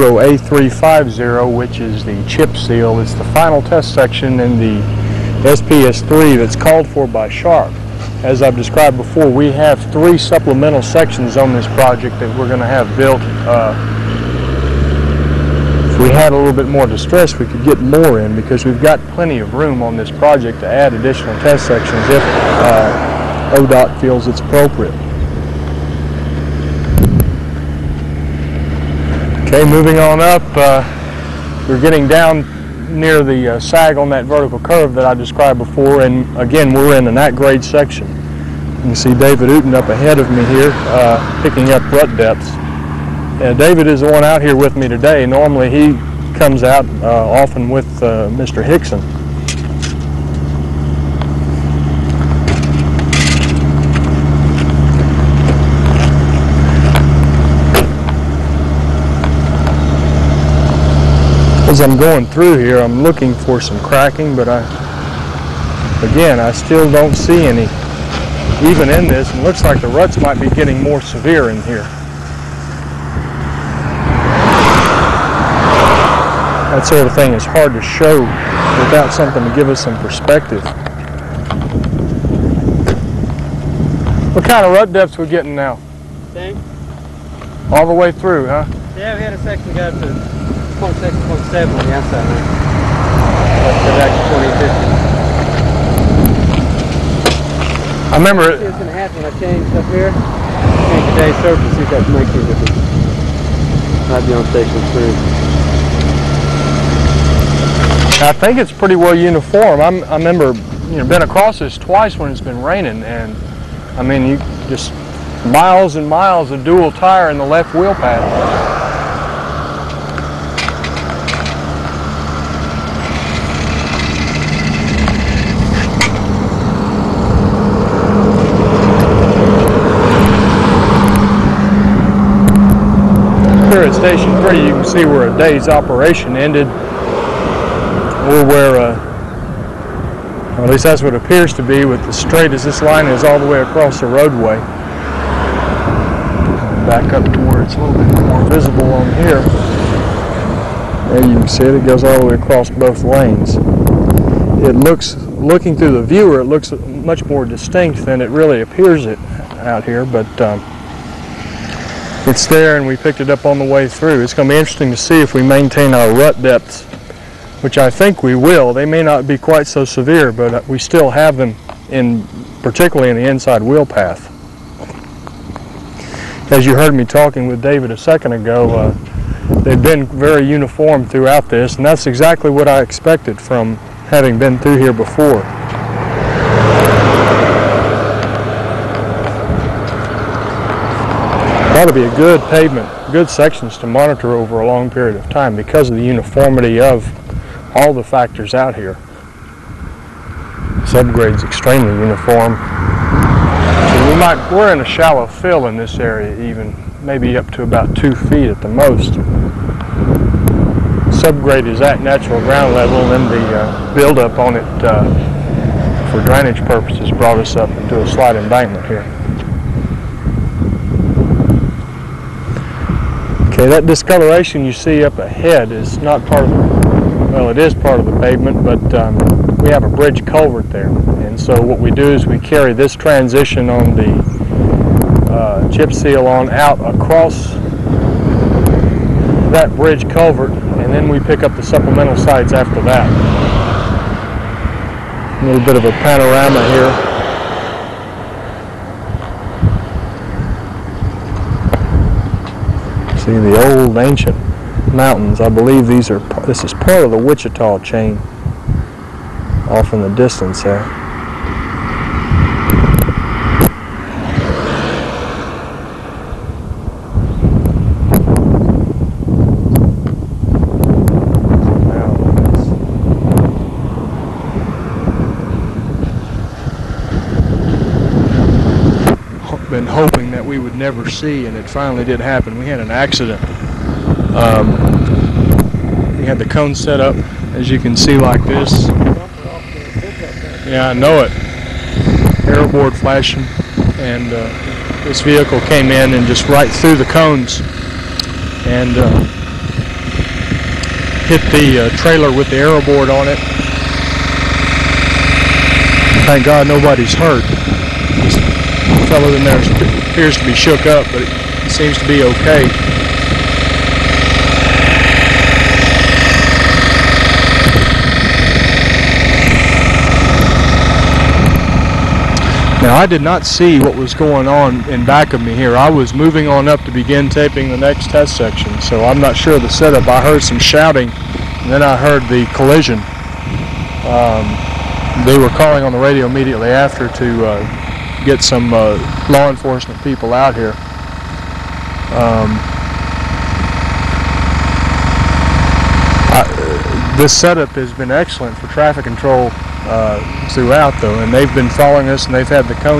0A350, which is the chip seal. It's the final test section in the SPS3 that's called for by Sharp. As I've described before, we have 3 supplemental sections on this project that we're going to have built. If we had a little bit more distress, we could get more in, because we've got plenty of room on this project to add additional test sections if ODOT feels it's appropriate. Okay, moving on up, we're getting down near the sag on that vertical curve that I described before, and again we're in an at-grade section. You can see David Uten up ahead of me here picking up rut depths. David is the one out here with me today. Normally he comes out often with Mr. Hickson. As I'm going through here, I'm looking for some cracking, but I still don't see any even in this, and it looks like the ruts might be getting more severe in here. That sort of thing is hard to show without something to give us some perspective. What kind of rut depths we getting now? Same. All the way through, huh? Yeah, we had a section go up to 0.6, 0.7 on the outside there. That's actually 2050. I remember it was going to happen when I changed up here. Change today's surface, see if that makes any difference. Might be on station 3. I think it's pretty well uniform. I remember, been across this twice when it's been raining, and I mean, you just miles and miles of dual tire in the left wheel pad. Here at Station 3, you can see where a day's operation ended, or where, or at least that's what it appears to be, with as straight as this line is all the way across the roadway. Back up to where it's a little bit more visible on here. There you can see it, it goes all the way across both lanes. It looks, looking through the viewer, it looks much more distinct than it really appears it out here, but it's there, and we picked it up on the way through. It's going to be interesting to see if we maintain our rut depths, which I think we will. They may not be quite so severe, but we still have them, particularly in the inside wheel path. As you heard me talking with David a second ago, they've been very uniform throughout this, and that's exactly what I expected from having been through here before. Ought to be a good pavement, good sections to monitor over a long period of time because of the uniformity of all the factors out here. Subgrade's extremely uniform. So we're in a shallow fill in this area, even maybe up to about 2 feet at the most. Subgrade is at natural ground level, and then the buildup on it for drainage purposes brought us up into a slight embankment here. Okay, that discoloration you see up ahead is not part of the, well, it is part of the pavement, but we have a bridge culvert there. And so what we do is we carry this transition on the chip seal on out across that bridge culvert, and then we pick up the supplemental sites after that. A little bit of a panorama here. See the old ancient mountains. I believe this is part of the Wichita chain off in the distance there. Been hoping that we would never see, and it finally did happen. We had an accident. We had the cone set up, as you can see, like this. Yeah, I know it. Arrow board flashing, and this vehicle came in and just right through the cones, and hit the trailer with the aero board on it. Thank God nobody's hurt. This fellow in there appears to be shook up, but it seems to be okay. Now, I did not see what was going on in back of me here. I was moving on up to begin taping the next test section, so I'm not sure of the setup. I heard some shouting, and then I heard the collision. They were calling on the radio immediately after to get some law enforcement people out here. This setup has been excellent for traffic control throughout, though, and they've been following us, and they've had the cone